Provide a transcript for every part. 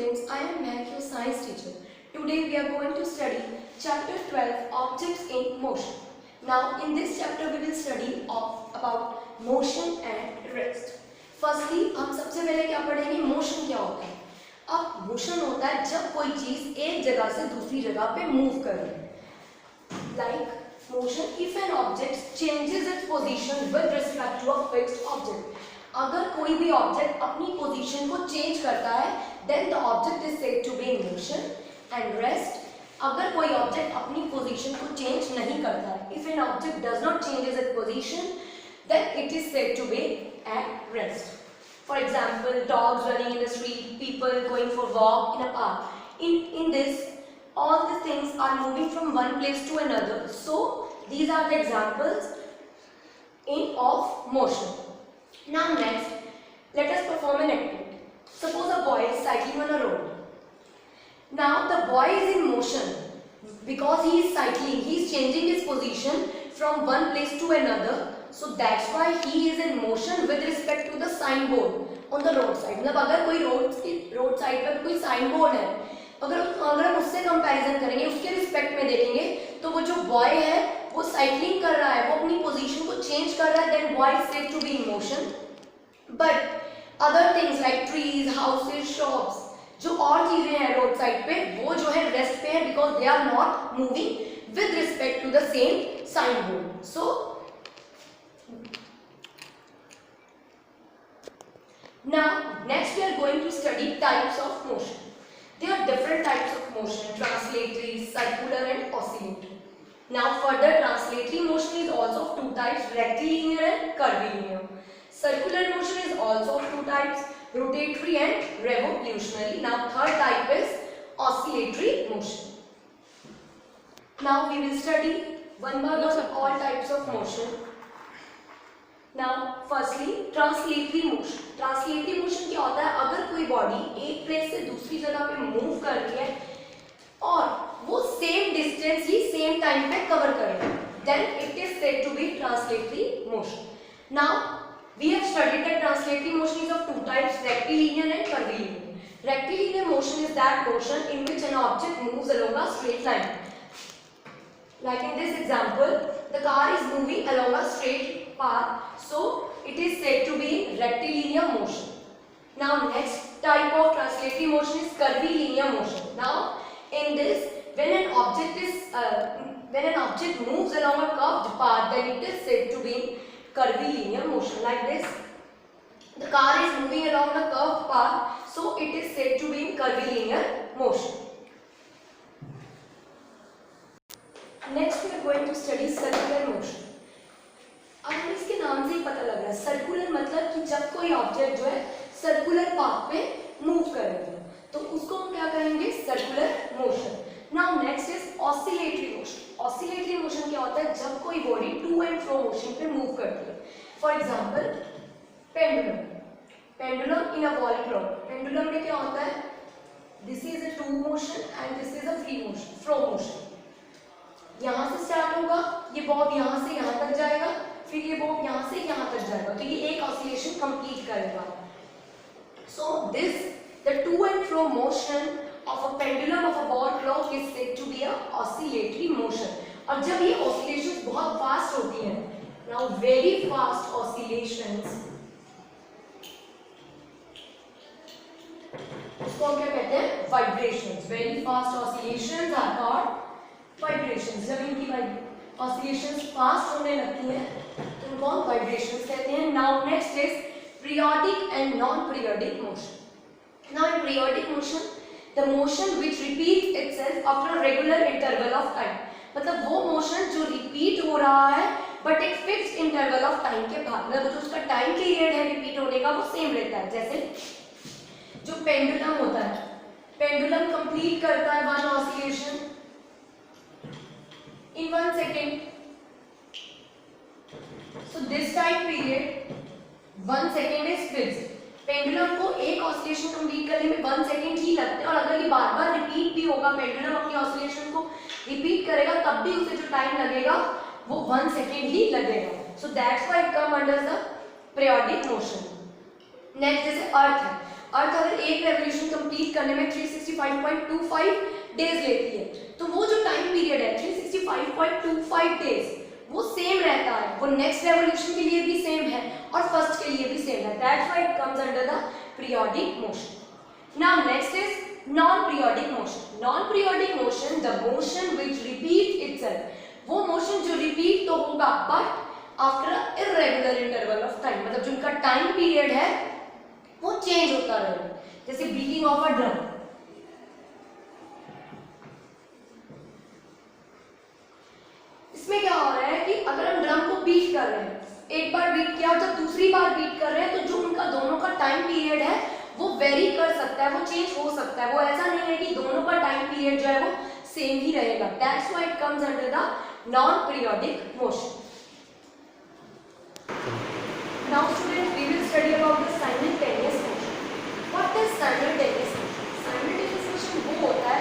students, I am Mehak, your science teacher. Today we are going to study chapter 12, Objects in Motion. Now in this chapter we will study about motion and rest. Firstly हम सबसे पहले क्या पढ़ेंगे, motion क्या होता है। अब motion होता है जब कोई चीज एक जगह से दूसरी जगह पे मूव कर रही है। Like motion if an object changes its position with respect to a fixed object. अगर कोई भी ऑब्जेक्ट अपनी पोजीशन को चेंज करता है then the object is said to be in motion and rest अगर कोई ऑब्जेक्ट अपनी पोजीशन को चेंज नहीं करता है if an object does not changes its position then it is said to be at rest for example dogs running in the street people going for walk in a park in this all these things are moving from one place to another, so these are the examples of motion. Now next, let us perform an activity. Suppose a boy is cycling on a road. Now the boy is in motion because he is cycling. He is changing his position from one place to another. So that's why he is in motion with respect to the signboard on the road side. मतलब अगर कोई road side पर कोई signboard है, अगर हम उससे comparison करेंगे, उसके रिस्पेक्ट में देखेंगे, तो वो जो बॉय है वो साइकिलिंग कर रहा है, वो अपनी पोजीशन को चेंज कर रहा है, then boy is said to be in motion. But other things like trees, houses, shops, जो और चीजें हैं रोड साइड पे, वो जो है रेस्ट पे है because they are not moving with respect to the same sign board. So now next we are going to study types of motion. There are different types of motion: translatory, circular and oscillatory. Now further, translatory motion is also of two types: rectilinear and curvilinear. Circular motion is also of two types: rotatory and revolutionary. Now third type is oscillatory motion. Now we will study one by one all types of motion. Now firstly translatory motion. Translatory motion क्या होता है, अगर कोई body एक place से दूसरी जगह पे मूव कर रही है और वो सेम डिस्टेंस ही सेम टाइम पे कवर कर रही है, then it is said to be translatory motion. Now we have studied that translatory motion is of two types: rectilinear and curvilinear. Rectilinear motion is that motion in which an object moves along a straight line. Like in this example, the car is moving along a straight path, so it is said to be rectilinear motion. Now next type of translatory motion is curvilinear motion. Now in this, when an object moves along a curved path, then it is said to be curvilinear motion. Like this, the car is moving along a curved path, so it is said to be curvilinear motion. Next we are going to study circular motion. अब हमें इसके नाम से ही पता लग रहा है, circular मतलब कि जब कोई ऑब्जेक्ट जो है सर्कुलर पाथ पे मूव कर रही है तो उसको हम क्या कहेंगे, circular motion. Now next is oscillatory motion. Oscillatory motion क्या होता है, जब कोई body to and fro motion पे मूव करती है. For example pendulum. Pendulum in a wall clock. Pendulum में क्या होता है, this is a to motion and this is a fro motion, fro motion. यहाँ से स्टार्ट होगा, ये बॉब यहाँ से यहाँ तक जाएगा, फिर ये बॉब यहाँ से यहाँ तक जाएगा, तो ये एक ऑसिलेशन कंप्लीट करेगा. So this the to and fro motion of a pendulum of a wall clock is said to be a oscillatory motion. और जब ये ऑसिलेशंस बहुत फास्ट होती हैं, नाउ वेरी फास्ट ऑसिलेशंस, उसको हम क्या कहते हैं, vibrations. Very fast oscillations are called vibrations. जब इनकी ऑसिलेशंस फास्ट होने लगती हैं तो उनको हम वाइब्रेशंस कहते हैं. Now next is periodic and non periodic motion. Now in periodic motion the motion which repeats itself after a regular interval of time. मतलब वो मोशन जो रिपीट हो रहा है बट एक फिक्स्ड इंटरवल ऑफ टाइम के बाद, मतलब जो उसका टाइम पीरियड है रिपीट होने का वो सेम रहता है. जैसे जो पेंडुलम होता है, पेंडुलम कंप्लीट करता है one oscillation in 1 second. So this time period 1 second is fixed. Pendulum को एक ऑसिलेशन कंप्लीट करने में 1 सेकेंड ही लगते हैं और अगर ये बार बार रिपीट भी होगा, पेंडुलम अपनी ऑसिलेशन को रिपीट करेगा तब भी उसे जो टाइम लगेगा वो 1 सेकेंड ही लगेगा. सो that's why it come under the periodic motion. Next जैसे अर्थ है, अर्थ अगर एक रेवोल्यूशन कंप्लीट करने में 365.25 डेज लेती है, तो वो जो टाइम पीरियड है 365.25 डेज वो सेम रहता है, वो नेक्स्ट रेवोल्यूशन के लिए भी सेम है और फर्स्ट के लिए भी सेम है. That's why it comes under the periodic motion. Now next is non-periodic motion. Non-periodic motion, the motion which repeats itself. वो motion जो repeat तो होगा but after a irregular interval of time. मतलब जो उनका time period है वो change होता रहेगा. जैसे beating of a drum. इसमें क्या हो रहा है कि अगर हम ड्रम को बीट कर रहे हैं, एक बार बीट किया और जब दूसरी बार बीट कर रहे हैं, तो जो उनका दोनों का टाइम पीरियड है वो वेरी कर सकता है, वो चेंज हो सकता है. वो ऐसा नहीं है कि दोनों का टाइम पीरियड जो है वो सेम ही रहेगा. That's why it comes under the non periodic motion. Now student we will study about the simultaneous motion. What is simultaneous motion? Simultaneous motion वो होता है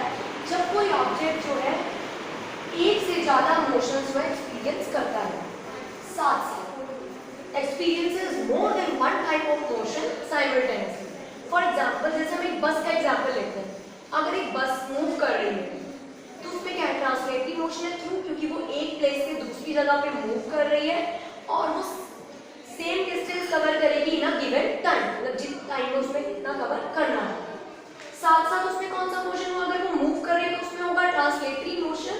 जब कोई ऑब्जेक्ट जो है एक से ज्यादा मोशंस को एक्सपीरियंस करता है साथ साथ. Experiences more than one type of motion simultaneously. For example जैसे हम एक बस का एग्जाम्पल लेते हैं. अगर एक बस मूव कर रही है तो उसमें क्या है, ट्रांसलेटरी मोशन है. क्यों? क्योंकि वो एक प्लेस से दूसरी जगह पे मूव कर रही है और वो सेम डिस्टेंस कवर करेगी इन अ गिवन टाइम. मतलब जिस टाइम में उसमें कितना कवर करना है. साथ साथ उसमें कौन सा मोशन होगा? अगर वो मूव कर रही है तो उसमें होगा ट्रांसलेटरी मोशन.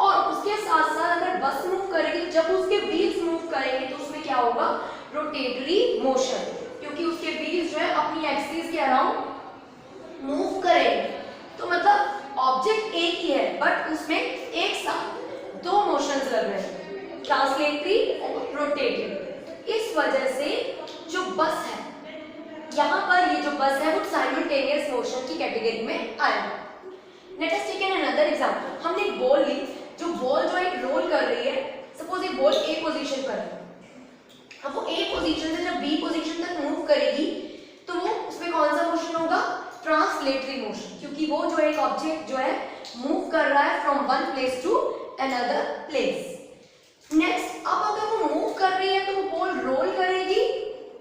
और उसके साथ साथ अगर बस मूव करेगी, जब उसके व्हील्स मूव करेंगे तो उसमें क्या होगा? Rotatory motion. क्योंकि उसके व्हील्स जो है अपनी एक्सिस के अराउंड मूव करेंगे. तो मतलब ऑब्जेक्ट एक ही है बट उसमें एक साथ दो मोशंस लग रहे हैं, ट्रांसलेटरी और रोटेटरी. इस वजह से जो बस है, यहाँ पर ये जो बस है वो साइमल्टेनियस मोशन की कैटेगरी में आएगा. Let us take another example. हमने एक बॉल ली, जो बॉल जो है रोल कर रही है. सपोज एक बॉल ए पोजीशन पर है. अब वो ए पोजीशन से जब बी पोजीशन तक मूव करेगी तो वो उसमें कौन सा मोशन होगा? Translatory motion. क्योंकि वो जो एक ऑब्जेक्ट जो है मूव कर रहा है from one place to another place. Next, अब अगर वो मूव कर रही है तो वो बॉल रोल करेगी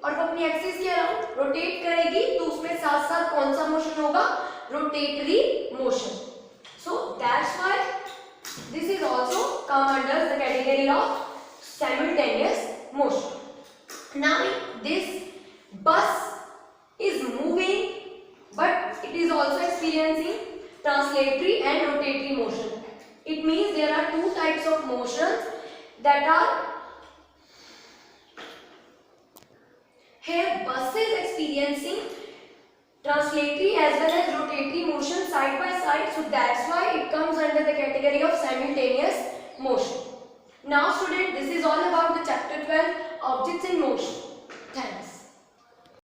और वो अपनी एक्सिस के अराउंड रोटेट करेगी. तो उसमें साथ साथ कौन सा मोशन होगा? Rotatory motion. So that's why this is also come under the category of simultaneous motion. Now this bus is moving but it is also experiencing translatory and rotatory motion. It means there are two types of motions that are here. Bus is experiencing translatory as well as rotatory motion side by side, so that's why it comes under the category of simultaneous motion. Now student, this is all about the chapter 12, objects in motion. Thanks.